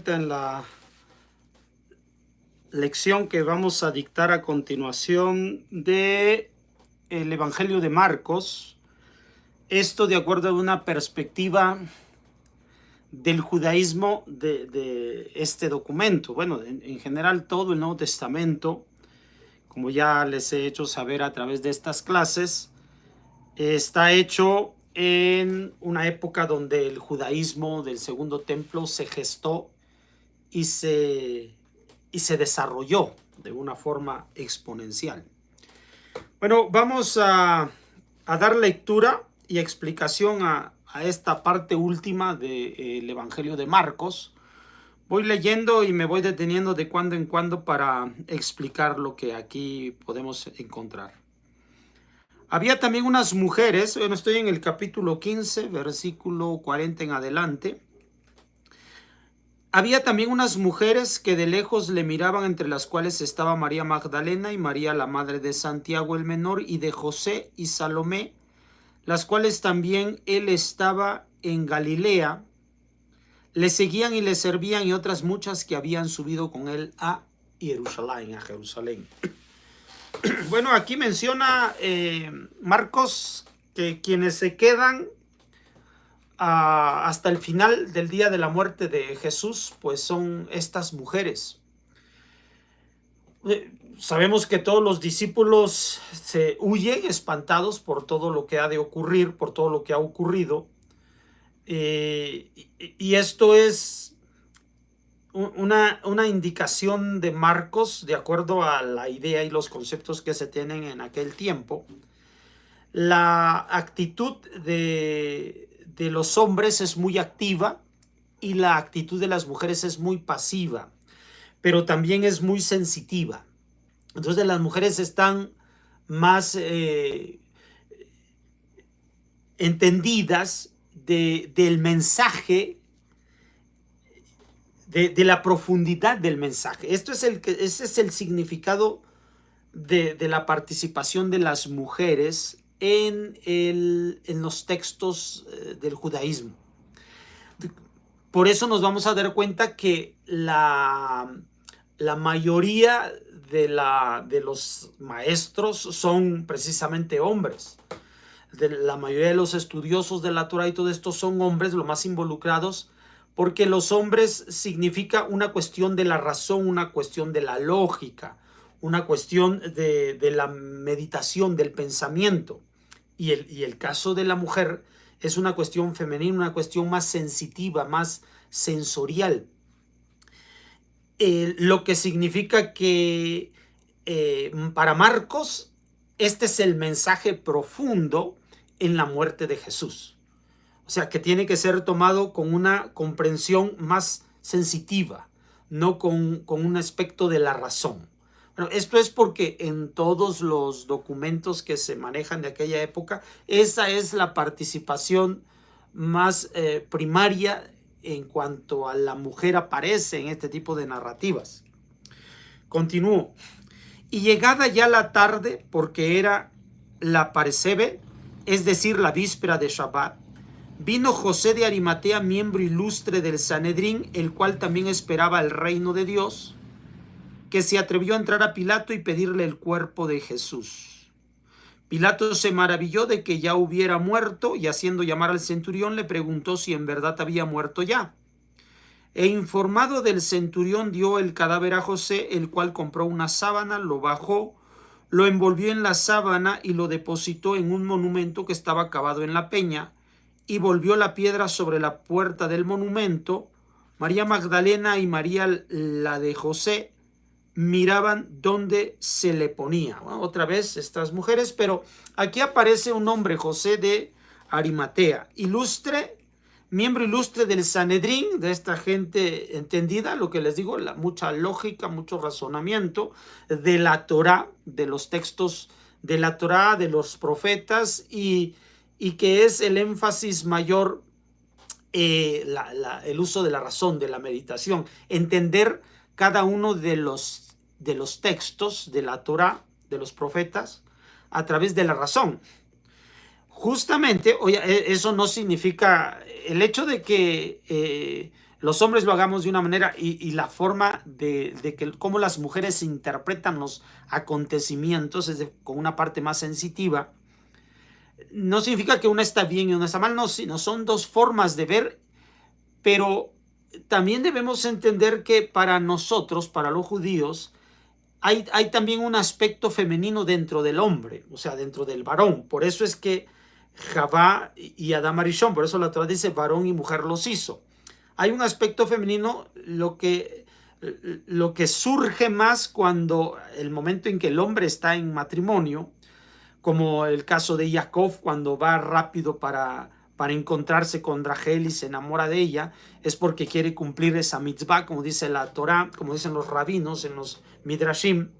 vuelta en la lección que vamos a dictar a continuación de el Evangelio de Marcos. Esto de acuerdo a una perspectiva del judaísmo de este documento. Bueno, en general todo el Nuevo Testamento, como ya les he hecho saber a través de estas clases, está hecho en una época donde el judaísmo del Segundo Templo se gestó y se desarrolló de una forma exponencial. Bueno, vamos a dar lectura y explicación a esta parte última del Evangelio de Marcos. Voy leyendo y me voy deteniendo de cuando en cuando para explicar lo que aquí podemos encontrar. Había también unas mujeres, bueno, estoy en el capítulo 15, versículo 40 en adelante. Había también unas mujeres que de lejos le miraban, entre las cuales estaba María Magdalena y María la madre de Santiago el menor y de José y Salomé, las cuales también él estaba en Galilea. Le seguían y le servían, y otras muchas que habían subido con él a Jerusalén. Bueno, aquí menciona Marcos que quienes se quedan hasta el final del día de la muerte de Jesús, pues son estas mujeres. Sabemos que todos los discípulos se huyen espantados por todo lo que ha de ocurrir, por todo lo que ha ocurrido. Y esto es una indicación de Marcos de acuerdo a la idea y los conceptos que se tienen en aquel tiempo. La actitud de los hombres es muy activa y la actitud de las mujeres es muy pasiva, pero también es muy sensitiva. Entonces las mujeres están más entendidas del mensaje, de la profundidad del mensaje. Ese es el significado de la participación de las mujeres en los textos del judaísmo. Por eso nos vamos a dar cuenta que la mayoría de los maestros son precisamente hombres. La mayoría de los estudiosos de la Torah y todo esto son hombres, los más involucrados, porque los hombres significa una cuestión de la razón, una cuestión de la lógica, una cuestión de la meditación, del pensamiento. Y el caso de la mujer es una cuestión femenina, una cuestión más sensitiva, más sensorial. Lo que significa que para Marcos este es el mensaje profundo en la muerte de Jesús. O sea, que tiene que ser tomado con una comprensión más sensitiva, no con un aspecto de la razón. Bueno, esto es porque en todos los documentos que se manejan de aquella época, esa es la participación más primaria en cuanto a la mujer aparece en este tipo de narrativas. Continúo. Y llegada ya la tarde, porque era la parecebe, es decir, la víspera de Shabbat, vino José de Arimatea, miembro ilustre del Sanedrín, el cual también esperaba el reino de Dios, que se atrevió a entrar a Pilato y pedirle el cuerpo de Jesús. Pilato se maravilló de que ya hubiera muerto, y haciendo llamar al centurión le preguntó si en verdad había muerto ya. E informado del centurión, dio el cadáver a José, el cual compró una sábana, lo bajó, lo envolvió en la sábana y lo depositó en un monumento que estaba cavado en la peña, y volvió la piedra sobre la puerta del monumento. María Magdalena y María la de José miraban dónde se le ponía. Bueno, otra vez estas mujeres, pero aquí aparece un hombre, José de Arimatea, ilustre, miembro ilustre del Sanedrín, de esta gente entendida, lo que les digo, mucha lógica, mucho razonamiento de la Torá, de los textos de la Torá, de los profetas, y que es el énfasis mayor, el uso de la razón, de la meditación, entender cada uno de los textos de la Torá, de los profetas, a través de la razón. Justamente, oye, eso no significa el hecho de que los hombres lo hagamos de una manera y la forma de que cómo las mujeres interpretan los acontecimientos con una parte más sensitiva, no significa que una está bien y una está mal, no, sino son dos formas de ver, pero también debemos entender que para nosotros, para los judíos, hay también un aspecto femenino dentro del hombre, o sea, dentro del varón. Por eso es que Javá y Adán Arishon, por eso la Torah dice varón y mujer los hizo. Hay un aspecto femenino, lo que surge más cuando el momento en que el hombre está en matrimonio, como el caso de Jacob cuando va rápido para encontrarse con Rachel y se enamora de ella, es porque quiere cumplir esa mitzvah, como dice la Torah, como dicen los rabinos en los midrashim,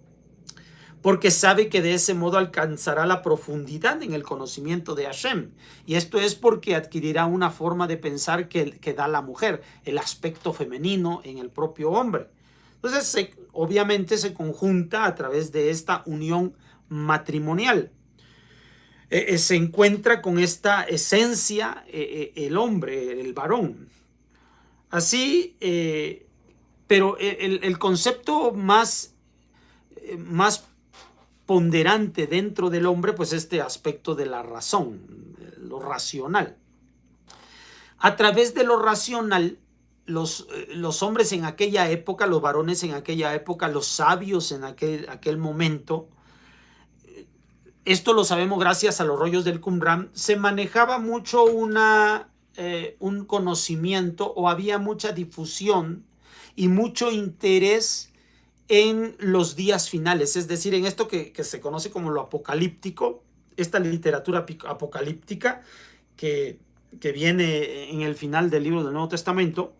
porque sabe que de ese modo alcanzará la profundidad en el conocimiento de Hashem. Y esto es porque adquirirá una forma de pensar que da la mujer, el aspecto femenino en el propio hombre. Entonces, obviamente se conjunta a través de esta unión matrimonial. Se encuentra con esta esencia el hombre, el varón. Así, pero el concepto más ponderante dentro del hombre, pues este aspecto de la razón, lo racional. A través de lo racional, los hombres en aquella época, los varones en aquella época, los sabios en aquel momento, esto lo sabemos gracias a los rollos del Qumran, se manejaba mucho un conocimiento, o había mucha difusión y mucho interés en los días finales, es decir, en esto que se conoce como lo apocalíptico, esta literatura apocalíptica que viene en el final del libro del Nuevo Testamento,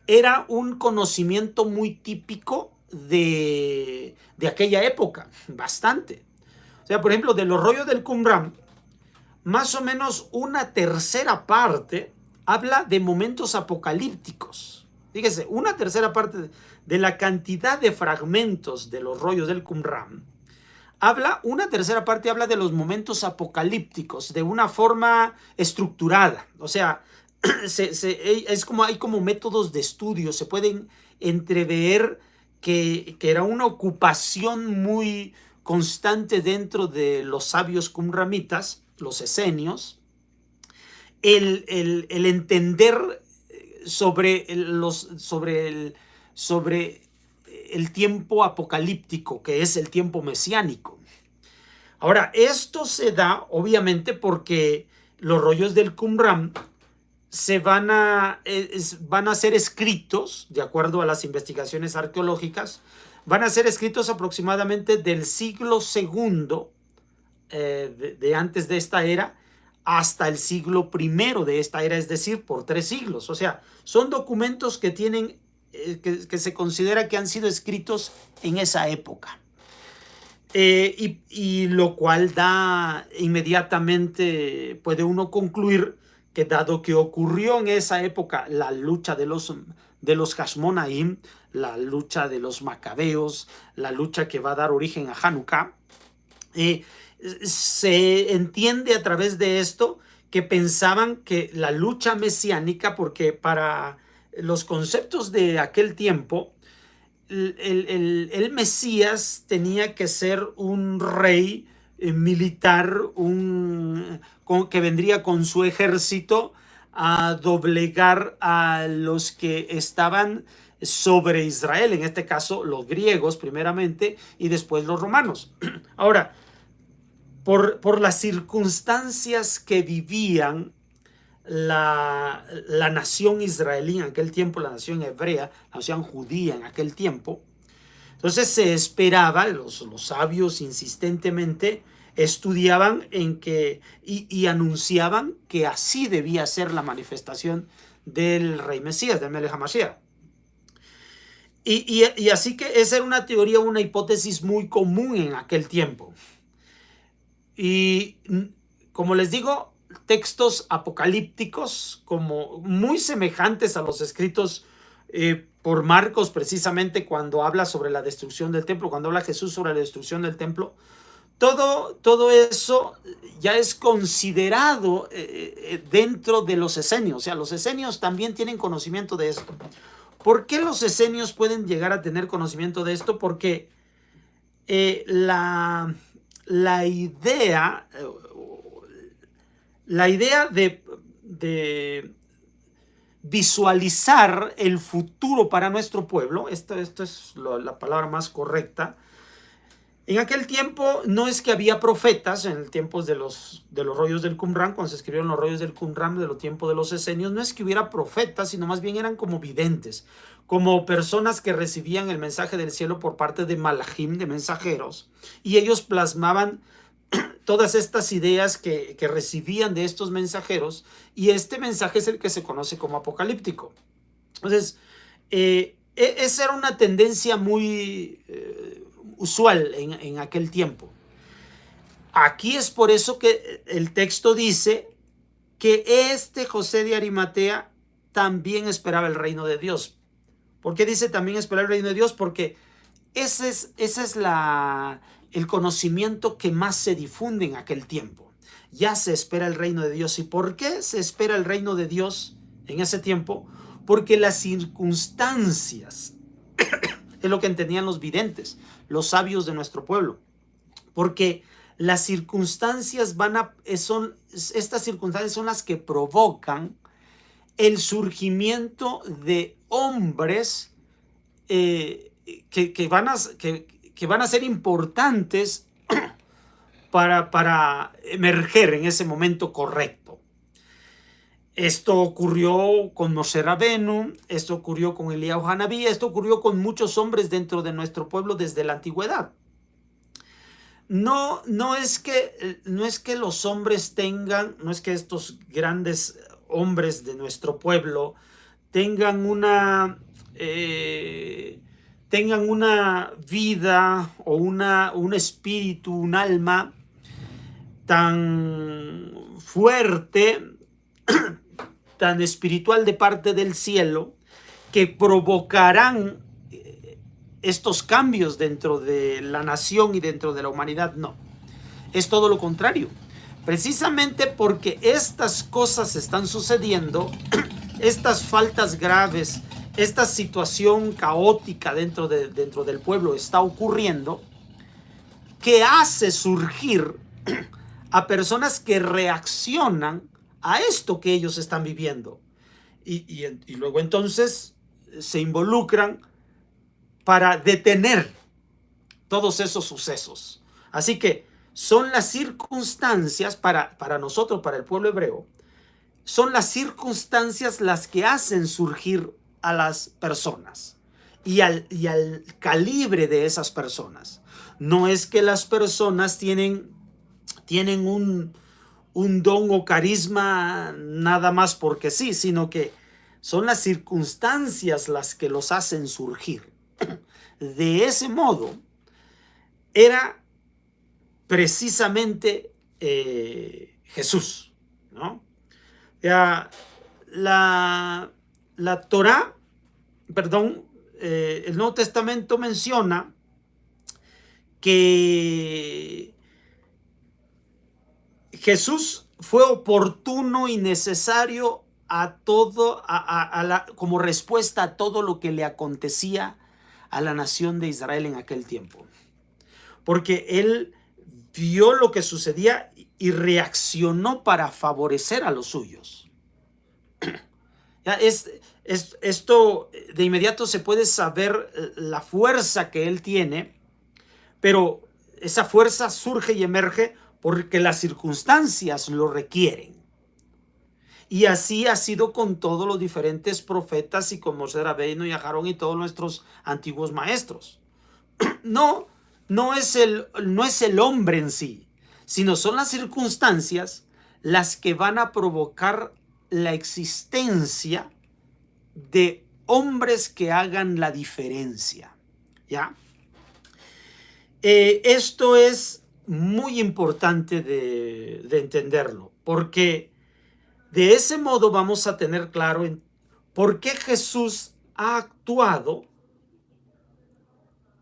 era un conocimiento muy típico de aquella época, bastante. O sea, por ejemplo, de los rollos del Qumran, más o menos una tercera parte habla de momentos apocalípticos. Fíjese, una tercera parte de la cantidad de fragmentos de los rollos del Qumran, una tercera parte habla de los momentos apocalípticos de una forma estructurada. O sea, hay como métodos de estudio, se pueden entrever que era una ocupación muy constante dentro de los sabios qumramitas, los esenios, el entender sobre el tiempo apocalíptico, que es el tiempo mesiánico. Ahora, esto se da obviamente porque los rollos del Qumran van a ser escritos, de acuerdo a las investigaciones arqueológicas, van a ser escritos aproximadamente del siglo II de antes de esta era hasta el siglo I de esta era, es decir, por 3 siglos. O sea, son documentos que tienen, que se considera que han sido escritos en esa época. Y lo cual da inmediatamente, puede uno concluir que dado que ocurrió en esa época la lucha de los Hashmonaim, la lucha de los Macabeos, la lucha que va a dar origen a Hanukkah, se entiende a través de esto que pensaban que la lucha mesiánica, porque para los conceptos de aquel tiempo, el Mesías tenía que ser un rey militar, que vendría con su ejército a doblegar a los que estaban sobre Israel, en este caso los griegos primeramente y después los romanos. Ahora, por las circunstancias que vivían la nación israelí en aquel tiempo, la nación hebrea, la nación judía en aquel tiempo, entonces se esperaba, los sabios insistentemente estudiaban y anunciaban que así debía ser la manifestación del rey Mesías, del Melech HaMashiach. Y así que esa era una teoría, una hipótesis muy común en aquel tiempo. Y como les digo, textos apocalípticos como muy semejantes a los escritos por Marcos, precisamente cuando habla sobre la destrucción del templo, cuando habla Jesús sobre la destrucción del templo, todo eso ya es considerado dentro de los esenios. O sea, los esenios también tienen conocimiento de esto. ¿Por qué los esenios pueden llegar a tener conocimiento de esto? Porque la idea, de visualizar el futuro para nuestro pueblo, esto es la palabra más correcta. En aquel tiempo no es que había profetas, en el tiempo de los rollos del Qumran, cuando se escribieron los rollos del Qumran de los tiempos de los esenios, no es que hubiera profetas, sino más bien eran como videntes, como personas que recibían el mensaje del cielo por parte de malajim, de mensajeros, y ellos plasmaban todas estas ideas que recibían de estos mensajeros, y este mensaje es el que se conoce como apocalíptico. Entonces, esa era una tendencia muy usual en aquel tiempo. Aquí es por eso que el texto dice que José de Arimatea también esperaba el reino de Dios. ¿Por qué dice también esperar el reino de Dios? Porque ese es el conocimiento que más se difunde en aquel tiempo. Ya se espera el reino de Dios. ¿Y por qué se espera el reino de Dios en ese tiempo? Porque las circunstancias, es lo que entendían los videntes, los sabios de nuestro pueblo. Porque las circunstancias estas circunstancias son las que provocan el surgimiento de hombres que van a ser importantes para emerger en ese momento correcto. Esto ocurrió con Moshe Rabenu, esto ocurrió con Eliyahu Hanabí, esto ocurrió con muchos hombres dentro de nuestro pueblo desde la antigüedad. No es que los hombres no es que estos grandes hombres de nuestro pueblo tengan una vida o un espíritu, un alma tan fuerte, tan espiritual de parte del cielo, que provocarán estos cambios dentro de la nación y dentro de la humanidad. No, es todo lo contrario. Precisamente porque estas cosas están sucediendo, estas faltas graves, esta situación caótica dentro del pueblo está ocurriendo, que hace surgir a personas que reaccionan a esto que ellos están viviendo. Y luego entonces se involucran para detener todos esos sucesos. Así que son las circunstancias para nosotros, para el pueblo hebreo, son las circunstancias las que hacen surgir a las personas y al calibre de esas personas. No es que las personas tienen un don o carisma nada más porque sí, sino que son las circunstancias las que los hacen surgir. De ese modo, era precisamente Jesús, ¿no? Ya, la Torá, el Nuevo Testamento menciona que Jesús fue oportuno y necesario como respuesta a todo lo que le acontecía a la nación de Israel en aquel tiempo. Porque él vio lo que sucedía y reaccionó para favorecer a los suyos. Esto de inmediato se puede saber la fuerza que él tiene, pero esa fuerza surge y emerge porque las circunstancias lo requieren. Y así ha sido con todos los diferentes profetas y con Moshe Rabbeinu y Aarón y todos nuestros antiguos maestros. No es el hombre en sí, sino son las circunstancias las que van a provocar la existencia de hombres que hagan la diferencia, ¿ya? Esto es muy importante de entenderlo, porque de ese modo vamos a tener claro por qué Jesús ha actuado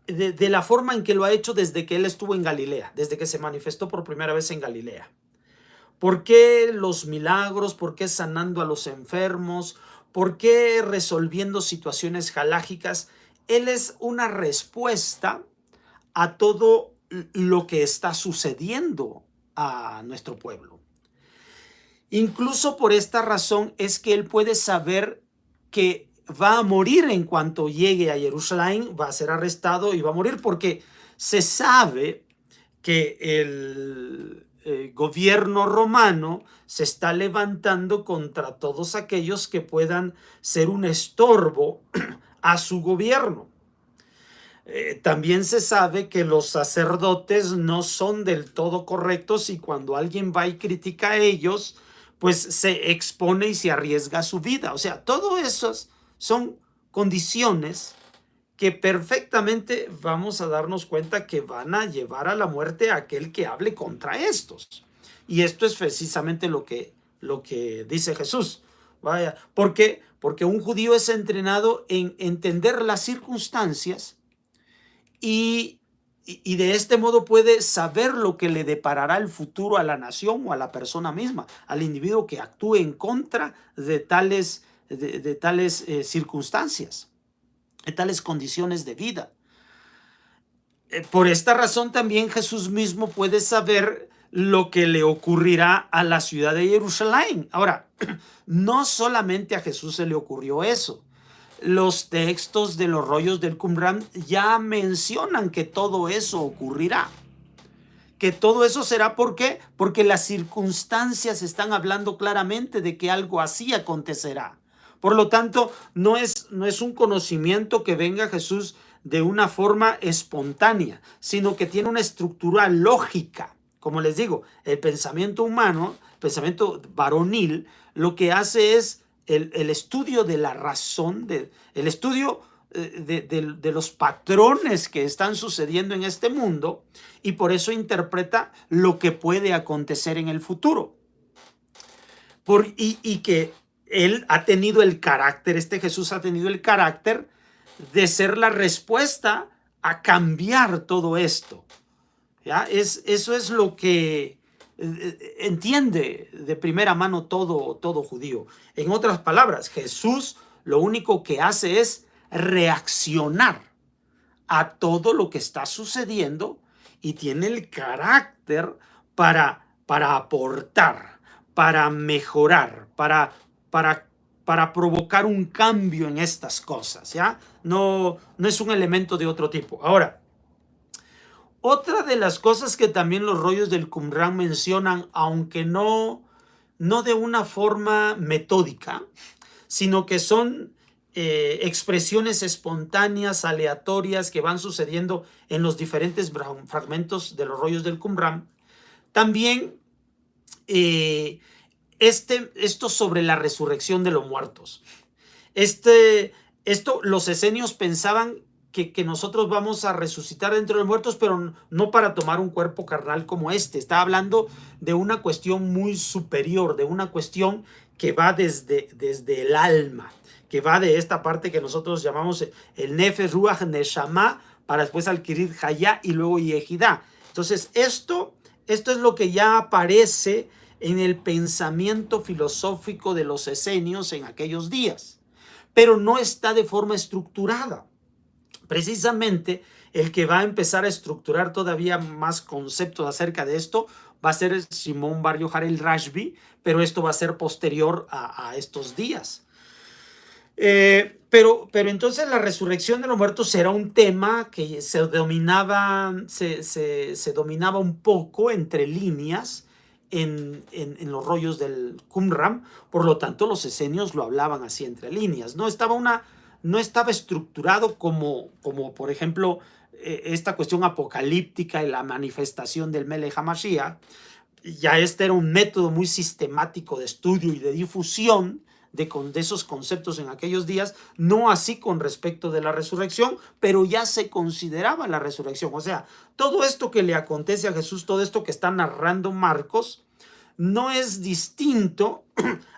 de la forma en que lo ha hecho desde que él estuvo en Galilea, desde que se manifestó por primera vez en Galilea. ¿Por qué los milagros? ¿Por qué sanando a los enfermos? ¿Por qué resolviendo situaciones halágicas? Él es una respuesta a todo lo que está sucediendo a nuestro pueblo. Incluso por esta razón es que él puede saber que va a morir en cuanto llegue a Jerusalén, va a ser arrestado y va a morir porque se sabe que el gobierno romano se está levantando contra todos aquellos que puedan ser un estorbo a su gobierno. También se sabe que los sacerdotes no son del todo correctos y cuando alguien va y critica a ellos, pues se expone y se arriesga su vida. O sea, todo eso son condiciones que perfectamente vamos a darnos cuenta que van a llevar a la muerte a aquel que hable contra estos. Y esto es precisamente lo que dice Jesús. Vaya, ¿por qué? Porque un judío es entrenado en entender las circunstancias y de este modo puede saber lo que le deparará el futuro a la nación o a la persona misma, al individuo que actúe en contra de tales circunstancias, de tales condiciones de vida. Por esta razón también Jesús mismo puede saber lo que le ocurrirá a la ciudad de Jerusalén. Ahora, no solamente a Jesús se le ocurrió eso. Los textos de los rollos del Qumran ya mencionan que todo eso ocurrirá. Que todo eso será, ¿por qué? Porque las circunstancias están hablando claramente de que algo así acontecerá. Por lo tanto, no es un conocimiento que venga Jesús de una forma espontánea, sino que tiene una estructura lógica. Como les digo, el pensamiento humano, el pensamiento varonil, lo que hace es el estudio de la razón, el estudio de los patrones que están sucediendo en este mundo, y por eso interpreta lo que puede acontecer en el futuro. Y que él ha tenido el carácter, este Jesús ha tenido el carácter de ser la respuesta a cambiar todo esto. ¿Ya? Eso es lo que entiende de primera mano todo judío. En otras palabras, Jesús lo único que hace es reaccionar a todo lo que está sucediendo y tiene el carácter para aportar, para mejorar, para provocar un cambio en estas cosas, ¿ya? No es un elemento de otro tipo. Ahora, otra de las cosas que también los rollos del Qumran mencionan, aunque no de una forma metódica, sino que son expresiones espontáneas, aleatorias, que van sucediendo en los diferentes fragmentos de los rollos del Qumran. También esto sobre la resurrección de los muertos. Esto los esenios pensaban que nosotros vamos a resucitar dentro de los muertos, pero no para tomar un cuerpo carnal como este. Está hablando de una cuestión muy superior, de una cuestión que va desde el alma, que va de esta parte que nosotros llamamos el Nefesh, Ruach, Neshama, para después adquirir Hayá y luego Yehidá. Entonces, esto es lo que ya aparece en el pensamiento filosófico de los esenios en aquellos días, pero no está de forma estructurada. Precisamente el que va a empezar a estructurar todavía más conceptos acerca de esto va a ser Simón Bar Yochai el Rashbi, pero esto va a ser posterior a estos días. Pero entonces la resurrección de los muertos será un tema que se dominaba un poco entre líneas en los rollos del Qumran. Por lo tanto, los esenios lo hablaban así entre líneas. No estaba estructurado como por ejemplo esta cuestión apocalíptica y la manifestación del Melech HaMashiach. Ya este era un método muy sistemático de estudio y de difusión de esos conceptos en aquellos días, no así con respecto de la resurrección, pero ya se consideraba la resurrección. O sea, todo esto que le acontece a Jesús, todo esto que está narrando Marcos, no es distinto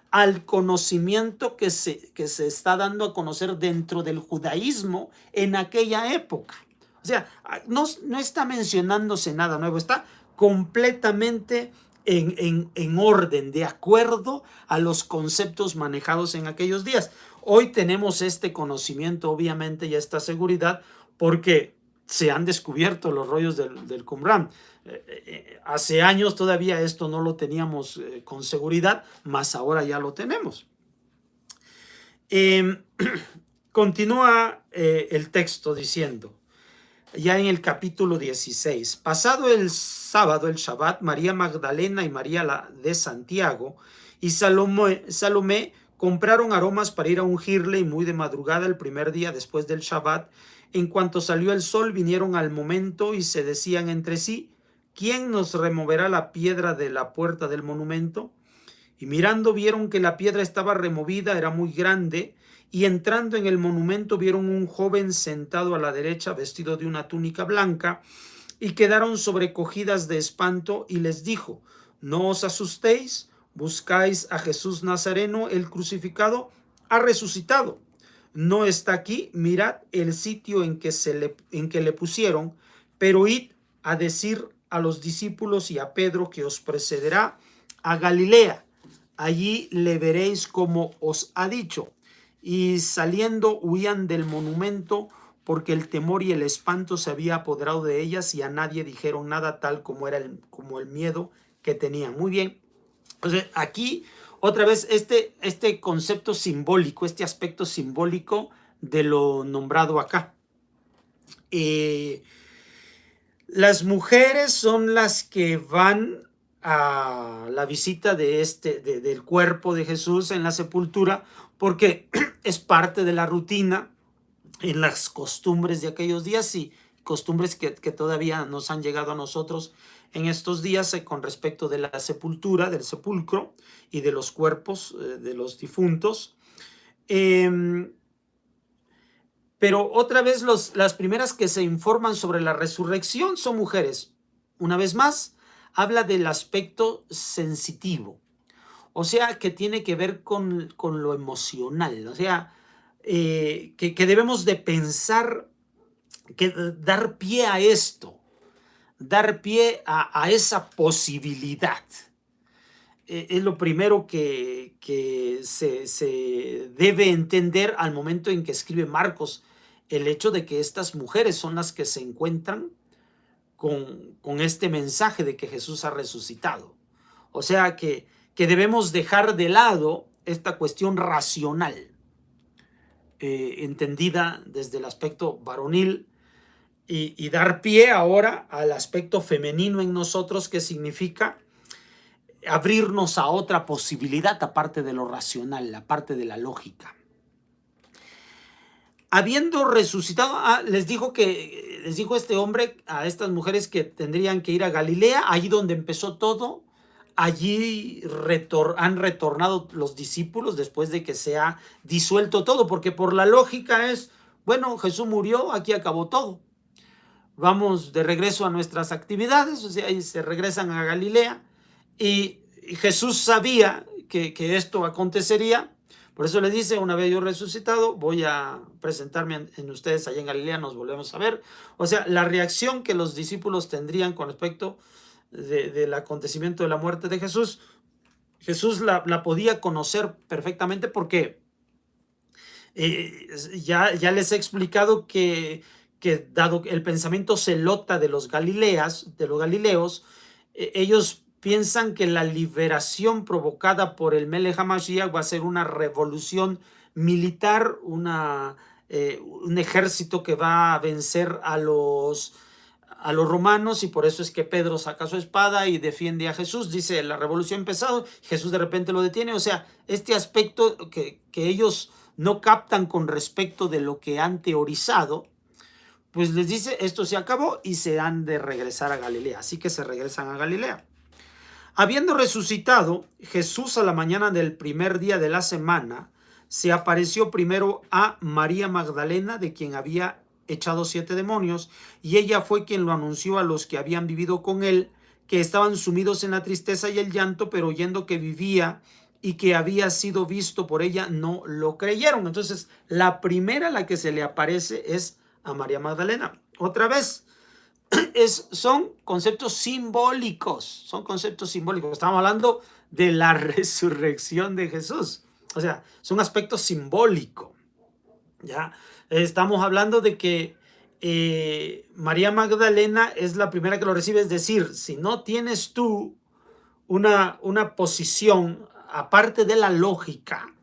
al conocimiento que se está dando a conocer dentro del judaísmo en aquella época. O sea, no está mencionándose nada nuevo, está completamente en orden, de acuerdo a los conceptos manejados en aquellos días. Hoy tenemos este conocimiento, obviamente, y esta seguridad, porque se han descubierto los rollos del Qumran. Hace años todavía esto no lo teníamos con seguridad, mas ahora ya lo tenemos. Continúa el texto diciendo, ya en el capítulo 16, pasado el sábado, el Shabbat, María Magdalena y María la de Santiago y Salomé compraron aromas para ir a ungirle, y muy de madrugada el primer día después del Shabbat, en cuanto salió el sol, vinieron al momento y se decían entre sí, ¿quién nos removerá la piedra de la puerta del monumento? Y mirando vieron que la piedra estaba removida, era muy grande, y entrando en el monumento vieron un joven sentado a la derecha, vestido de una túnica blanca, y quedaron sobrecogidas de espanto, y les dijo, no os asustéis, buscáis a Jesús Nazareno, el crucificado, ha resucitado. No está aquí, mirad el sitio en que le pusieron, pero id a decir a los discípulos y a Pedro que os precederá a Galilea. Allí le veréis como os ha dicho. Y saliendo huían del monumento, porque el temor y el espanto se había apoderado de ellas, y a nadie dijeron nada, tal como era como el miedo que tenían. Muy bien. Entonces, aquí otra vez este concepto simbólico, este aspecto simbólico de lo nombrado acá. Las mujeres son las que van a la visita del cuerpo de Jesús en la sepultura, porque es parte de la rutina en las costumbres de aquellos días, y costumbres que todavía nos han llegado a nosotros en estos días con respecto de la sepultura, del sepulcro y de los cuerpos de los difuntos. Pero otra vez las primeras que se informan sobre la resurrección son mujeres. Una vez más, habla del aspecto sensitivo, o sea, que tiene que ver con lo emocional, o sea, que debemos de pensar, que dar pie a esto, dar pie a esa posibilidad. Es lo primero que se debe entender al momento en que escribe Marcos, el hecho de que estas mujeres son las que se encuentran con este mensaje de que Jesús ha resucitado. O sea que debemos dejar de lado esta cuestión racional, entendida desde el aspecto varonil, y dar pie ahora al aspecto femenino en nosotros, que significa abrirnos a otra posibilidad aparte de lo racional, aparte de la lógica. Habiendo resucitado, les dijo este hombre a estas mujeres que tendrían que ir a Galilea, allí donde empezó todo. Allí han retornado los discípulos después de que se ha disuelto todo, porque por la lógica es, bueno, Jesús murió, aquí acabó todo. Vamos de regreso a nuestras actividades, o sea, ahí se regresan a Galilea, y Jesús sabía que esto acontecería. Por eso le dice, una vez yo resucitado, voy a presentarme en ustedes allá en Galilea, nos volvemos a ver. O sea, la reacción que los discípulos tendrían con respecto del acontecimiento de la muerte de Jesús, Jesús la podía conocer perfectamente, porque ya les he explicado que dado el pensamiento celota de los galileos, ellos piensan que la liberación provocada por el Melech HaMashiach va a ser una revolución militar, un ejército que va a vencer a los romanos, y por eso es que Pedro saca su espada y defiende a Jesús. Dice, la revolución ha empezado, Jesús de repente lo detiene. O sea, este aspecto que ellos no captan con respecto de lo que han teorizado, pues les dice, esto se acabó y se han de regresar a Galilea. Así que se regresan a Galilea. Habiendo resucitado, Jesús a la mañana del primer día de la semana se apareció primero a María Magdalena, de quien había echado 7 demonios, y ella fue quien lo anunció a los que habían vivido con él, que estaban sumidos en la tristeza y el llanto, pero oyendo que vivía y que había sido visto por ella, no lo creyeron. Entonces, la primera a la que se le aparece es a María Magdalena. Otra vez, son conceptos simbólicos, Estamos hablando de la resurrección de Jesús. O sea, es un aspecto simbólico, ¿ya? Estamos hablando de que María Magdalena es la primera que lo recibe, es decir, si no tienes tú una posición aparte de la lógica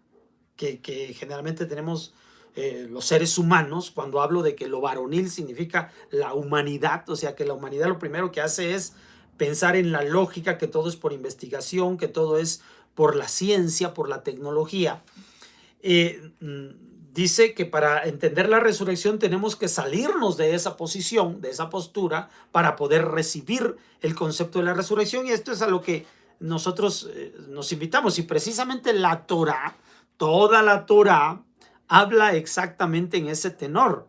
que generalmente tenemos los seres humanos, cuando hablo de que lo varonil significa la humanidad, o sea que la humanidad lo primero que hace es pensar en la lógica, que todo es por investigación, que todo es por la ciencia, por la tecnología. Dice que para entender la resurrección tenemos que salirnos de esa posición, de esa postura, para poder recibir el concepto de la resurrección, y esto es a lo que nosotros nos invitamos, y precisamente la Torá, toda la Torá, habla exactamente en ese tenor.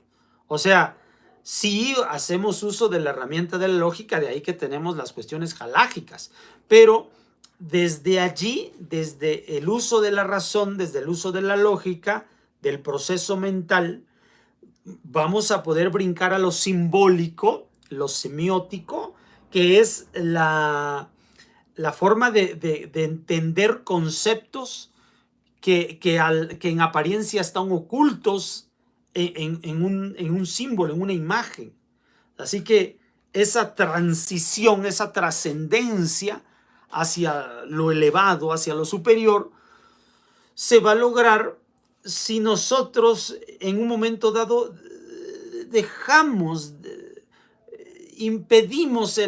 O sea, si hacemos uso de la herramienta de la lógica, de ahí que tenemos las cuestiones halágicas, pero desde allí, desde el uso de la razón, desde el uso de la lógica, del proceso mental, vamos a poder brincar a lo simbólico, lo semiótico, que es la forma de entender conceptos que en apariencia están ocultos en un símbolo, en una imagen. Así que esa transición, esa trascendencia hacia lo elevado, hacia lo superior, se va a lograr si nosotros en un momento dado impedimos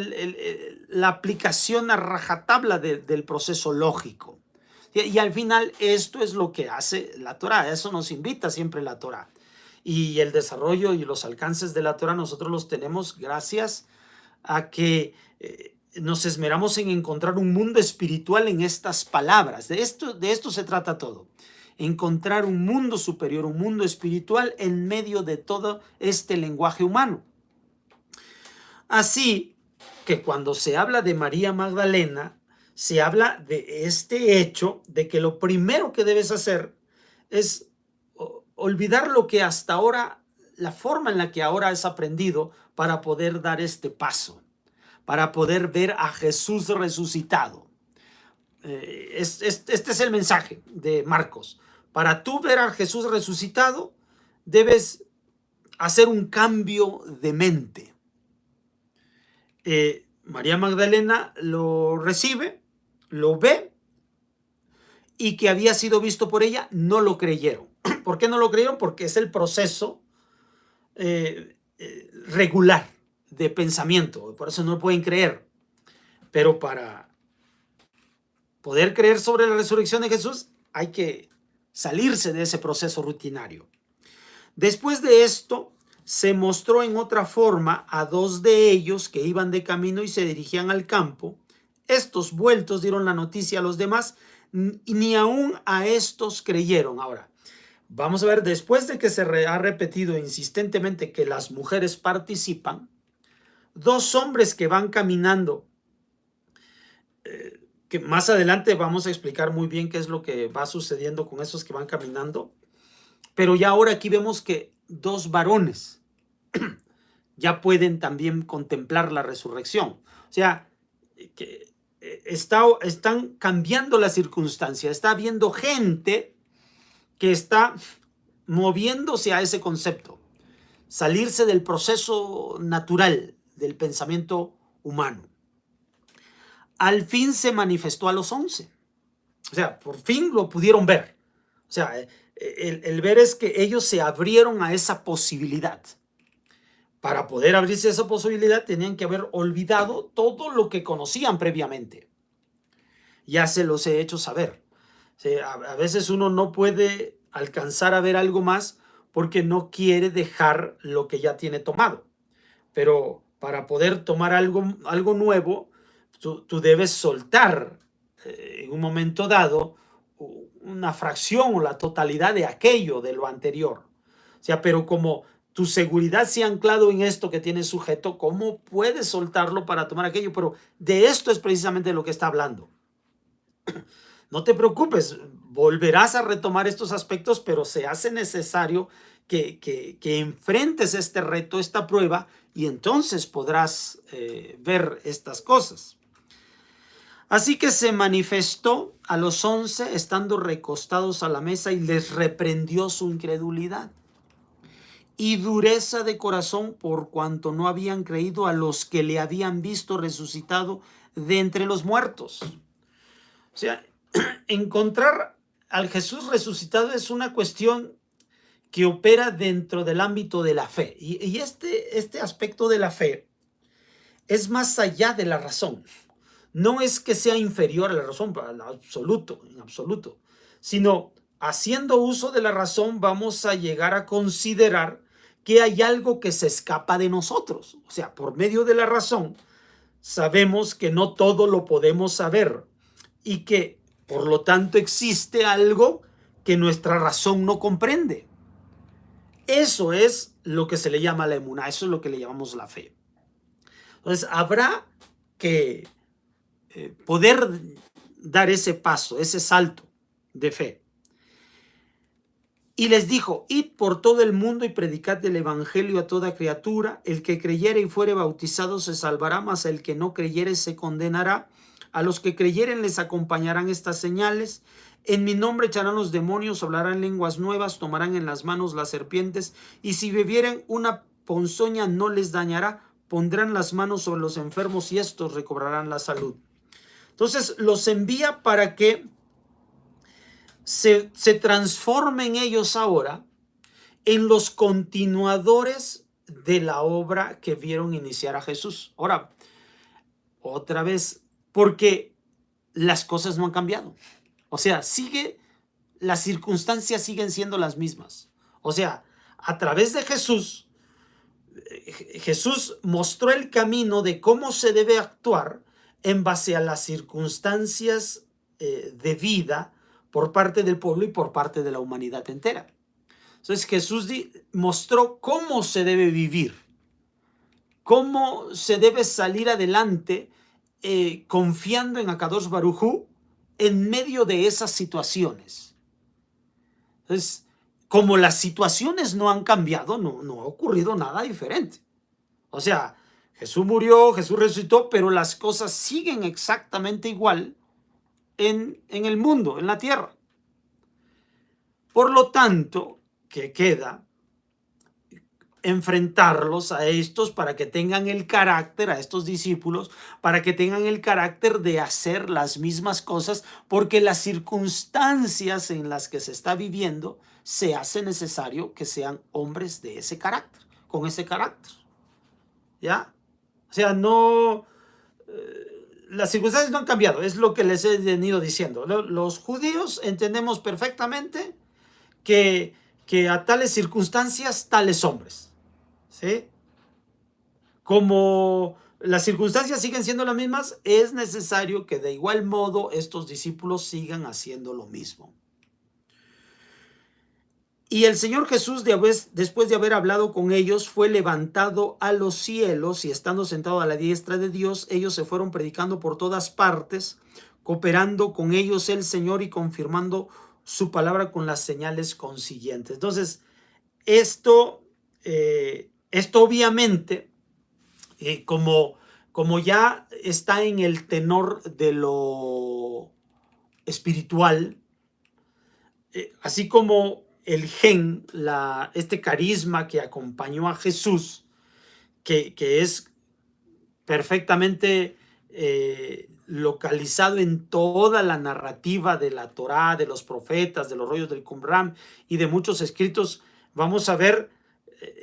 la aplicación a rajatabla del proceso lógico. Y al final esto es lo que hace la Torá, eso nos invita siempre la Torá. Y el desarrollo y los alcances de la Torá nosotros los tenemos gracias a que nos esmeramos en encontrar un mundo espiritual en estas palabras. De esto se trata todo. Encontrar un mundo superior, un mundo espiritual en medio de todo este lenguaje humano. Así que cuando se habla de María Magdalena, se habla de este hecho de que lo primero que debes hacer es olvidar lo que hasta ahora, la forma en la que ahora has aprendido para poder dar este paso, para poder ver a Jesús resucitado. Este es el mensaje de Marcos. Para tú ver a Jesús resucitado, debes hacer un cambio de mente. María Magdalena lo recibe, lo ve, y que había sido visto por ella, no lo creyeron. ¿Por qué no lo creyeron? Porque es el proceso regular de pensamiento, por eso no pueden creer. Pero para poder creer sobre la resurrección de Jesús, hay que salirse de ese proceso rutinario. Después de esto, se mostró en otra forma a dos de ellos que iban de camino y se dirigían al campo. Estos vueltos dieron la noticia a los demás, y ni aún a estos creyeron. Ahora, vamos a ver, después de que se ha repetido insistentemente que las mujeres participan, dos hombres que van caminando, que más adelante vamos a explicar muy bien qué es lo que va sucediendo con esos que van caminando, pero ya ahora aquí vemos que dos varones ya pueden también contemplar la resurrección. O sea, que están cambiando la circunstancia, está habiendo gente que está moviéndose a ese concepto, salirse del proceso natural del pensamiento humano. Al fin se manifestó a los 11. O sea, por fin lo pudieron ver. O sea, el ver es que ellos se abrieron a esa posibilidad. Para poder abrirse a esa posibilidad tenían que haber olvidado todo lo que conocían previamente. Ya se los he hecho saber. O sea, a veces uno no puede alcanzar a ver algo más porque no quiere dejar lo que ya tiene tomado. Pero para poder tomar algo nuevo, tú debes soltar en un momento dado una fracción o la totalidad de aquello, de lo anterior. O sea, pero como tu seguridad se ha anclado en esto que tienes sujeto, ¿cómo puedes soltarlo para tomar aquello? Pero de esto es precisamente de lo que está hablando. No te preocupes, volverás a retomar estos aspectos, pero se hace necesario que enfrentes este reto, esta prueba, y entonces podrás ver estas cosas. Así que se manifestó a los 11 estando recostados a la mesa y les reprendió su incredulidad y dureza de corazón por cuanto no habían creído a los que le habían visto resucitado de entre los muertos. O sea, encontrar al Jesús resucitado es una cuestión que opera dentro del ámbito de la fe. Y este aspecto de la fe es más allá de la razón. No es que sea inferior a la razón, en absoluto, sino haciendo uso de la razón vamos a llegar a considerar que hay algo que se escapa de nosotros. O sea, por medio de la razón sabemos que no todo lo podemos saber y que por lo tanto existe algo que nuestra razón no comprende. Eso es lo que se le llama la emuná, eso es lo que le llamamos la fe. Entonces habrá que poder dar ese paso, ese salto de fe. Y les dijo, id por todo el mundo y predicad el evangelio a toda criatura. El que creyere y fuere bautizado se salvará, mas el que no creyere se condenará. A los que creyeren les acompañarán estas señales. En mi nombre echarán los demonios, hablarán lenguas nuevas, tomarán en las manos las serpientes, y si bebieren una ponzoña no les dañará. Pondrán las manos sobre los enfermos y estos recobrarán la salud. Entonces los envía para que se transformen ellos ahora en los continuadores de la obra que vieron iniciar a Jesús. Ahora, otra vez, porque las cosas no han cambiado. O sea, las circunstancias siguen siendo las mismas. O sea, a través de Jesús, Jesús mostró el camino de cómo se debe actuar en base a las circunstancias de vida por parte del pueblo y por parte de la humanidad entera. Entonces Jesús mostró cómo se debe vivir, cómo se debe salir adelante confiando en Akadosh Baruj Hu en medio de esas situaciones. Entonces, como las situaciones no han cambiado, no ha ocurrido nada diferente. O sea, Jesús murió, Jesús resucitó, pero las cosas siguen exactamente igual en el mundo, en la tierra. Por lo tanto, ¿qué queda? Enfrentarlos a estos para que tengan el carácter, a estos discípulos, para que tengan el carácter de hacer las mismas cosas, porque las circunstancias en las que se está viviendo se hace necesario que sean hombres de ese carácter, con ese carácter. ¿Ya? O sea, las circunstancias no han cambiado, es lo que les he venido diciendo. Los judíos entendemos perfectamente que a tales circunstancias, tales hombres. ¿Sí? Como las circunstancias siguen siendo las mismas, es necesario que de igual modo estos discípulos sigan haciendo lo mismo. Y el Señor Jesús, después de haber hablado con ellos, fue levantado a los cielos y estando sentado a la diestra de Dios, ellos se fueron predicando por todas partes, cooperando con ellos el Señor y confirmando su palabra con las señales consiguientes. Entonces, esto obviamente, como ya está en el tenor de lo espiritual, así como el gen, este carisma que acompañó a Jesús, que es perfectamente localizado en toda la narrativa de la Torá, de los profetas, de los rollos del Qumran y de muchos escritos, vamos a ver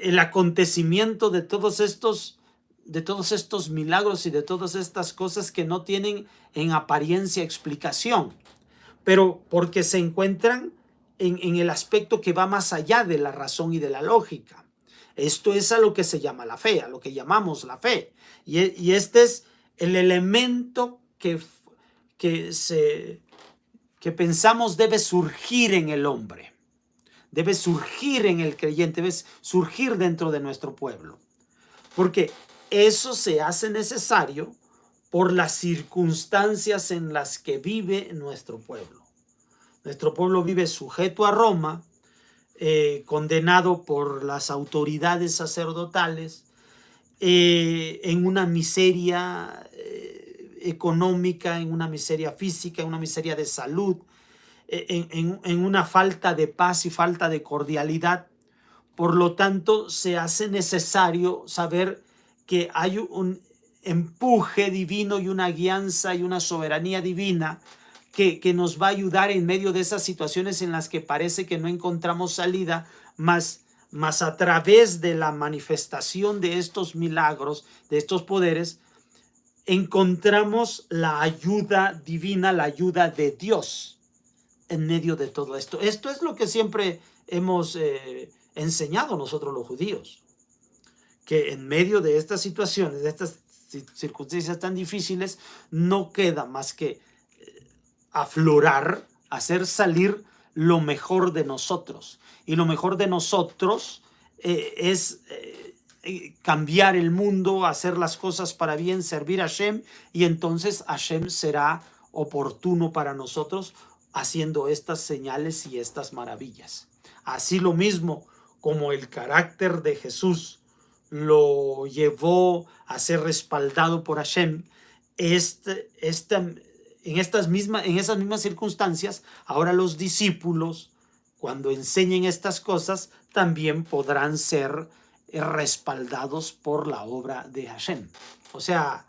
el acontecimiento de todos estos milagros y de todas estas cosas que no tienen en apariencia explicación, pero porque se encuentran en el aspecto que va más allá de la razón y de la lógica. Esto es a lo que se llama la fe, a lo que llamamos la fe. Y este es el elemento que pensamos debe surgir en el hombre, debe surgir en el creyente, debe surgir dentro de nuestro pueblo. Porque eso se hace necesario por las circunstancias en las que vive nuestro pueblo. Nuestro pueblo vive sujeto a Roma, condenado por las autoridades sacerdotales, en una miseria económica, en una miseria física, en una miseria de salud, en una falta de paz y falta de cordialidad. Por lo tanto, se hace necesario saber que hay un empuje divino y una guianza y una soberanía divina que nos va a ayudar en medio de esas situaciones en las que parece que no encontramos salida, más a través de la manifestación de estos milagros, de estos poderes, encontramos la ayuda divina, la ayuda de Dios en medio de todo esto. Esto es lo que siempre hemos enseñado nosotros los judíos, que en medio de estas situaciones, de estas circunstancias tan difíciles, no queda más que aflorar, hacer salir lo mejor de nosotros. Y lo mejor de nosotros es cambiar el mundo, hacer las cosas para bien, servir a Hashem, y entonces Hashem será oportuno para nosotros haciendo estas señales y estas maravillas. Así lo mismo como el carácter de Jesús lo llevó a ser respaldado por Hashem, en esas mismas circunstancias, ahora los discípulos, cuando enseñen estas cosas, también podrán ser respaldados por la obra de Hashem. O sea,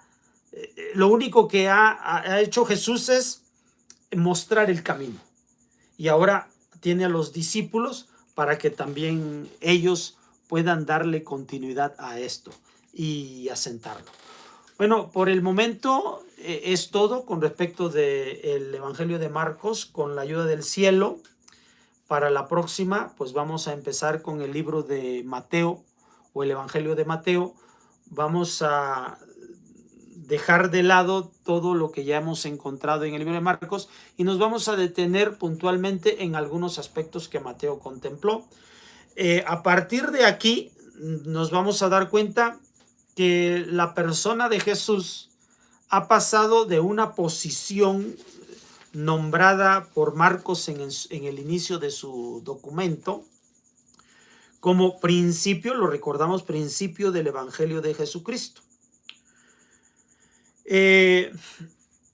lo único que ha hecho Jesús es mostrar el camino. Y ahora tiene a los discípulos para que también ellos puedan darle continuidad a esto y asentarlo. Bueno, por el momento es todo con respecto del Evangelio de Marcos, con la ayuda del cielo. Para la próxima, pues vamos a empezar con el libro de Mateo o el Evangelio de Mateo. Vamos a dejar de lado todo lo que ya hemos encontrado en el libro de Marcos y nos vamos a detener puntualmente en algunos aspectos que Mateo contempló. A partir de aquí nos vamos a dar cuenta que la persona de Jesús ha pasado de una posición nombrada por Marcos en el inicio de su documento como principio, lo recordamos, principio del Evangelio de Jesucristo.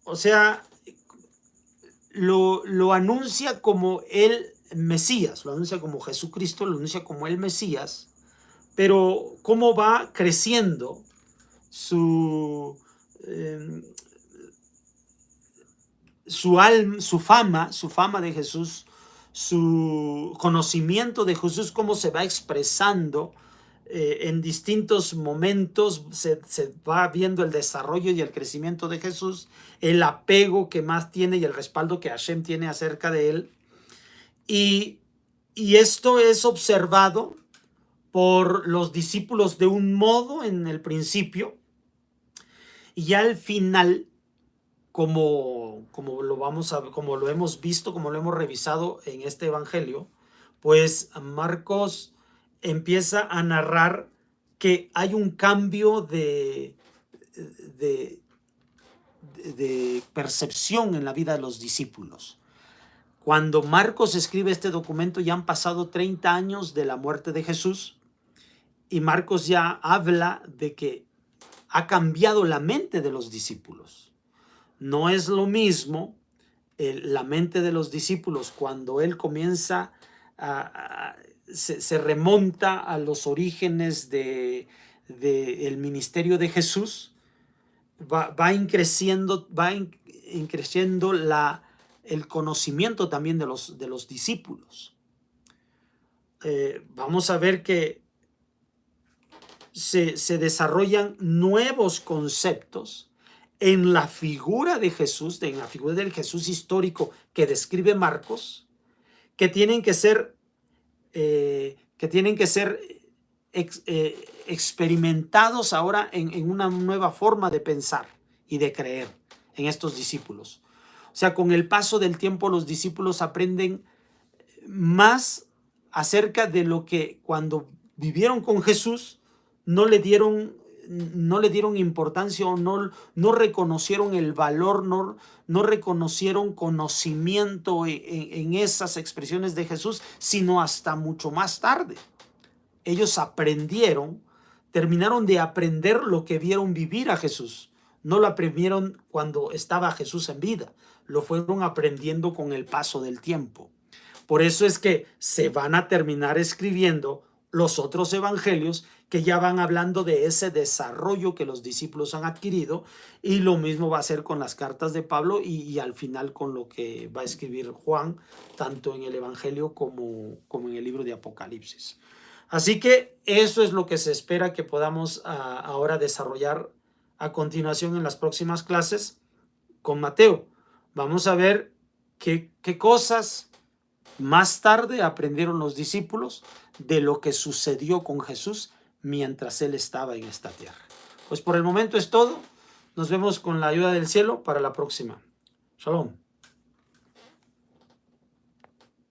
O sea, lo anuncia como el Mesías, lo anuncia como Jesucristo, lo anuncia como el Mesías, pero cómo va creciendo su fama de Jesús, su conocimiento de Jesús, cómo se va expresando en distintos momentos, se va viendo el desarrollo y el crecimiento de Jesús, el apego que más tiene y el respaldo que Hashem tiene acerca de él. Y esto es observado por los discípulos de un modo en el principio, y al final, como lo hemos visto, como lo hemos revisado en este evangelio, pues Marcos empieza a narrar que hay un cambio de percepción en la vida de los discípulos. Cuando Marcos escribe este documento ya han pasado 30 años de la muerte de Jesús, y Marcos ya habla de que ha cambiado la mente de los discípulos. No es lo mismo la mente de los discípulos cuando él comienza se remonta a los orígenes del ministerio de Jesús, va increciendo el conocimiento también de los discípulos. Vamos a ver que se desarrollan nuevos conceptos en la figura de Jesús, en la figura del Jesús histórico que describe Marcos, que tienen que ser experimentados ahora en una nueva forma de pensar y de creer en estos discípulos. O sea, con el paso del tiempo los discípulos aprenden más acerca de lo que cuando vivieron con Jesús no le dieron no le dieron importancia o no reconocieron el valor, no reconocieron conocimiento en esas expresiones de Jesús, sino hasta mucho más tarde. Ellos terminaron de aprender lo que vieron vivir a Jesús. No lo aprendieron cuando estaba Jesús en vida, lo fueron aprendiendo con el paso del tiempo. Por eso es que se van a terminar escribiendo los otros evangelios que ya van hablando de ese desarrollo que los discípulos han adquirido, y lo mismo va a ser con las cartas de Pablo y al final con lo que va a escribir Juan, tanto en el evangelio como en el libro de Apocalipsis. Así que eso es lo que se espera que podamos ahora desarrollar a continuación en las próximas clases con Mateo. Vamos a ver qué cosas más tarde aprendieron los discípulos de lo que sucedió con Jesús mientras él estaba en esta tierra. Pues por el momento es todo. Nos vemos con la ayuda del cielo para la próxima. Shalom.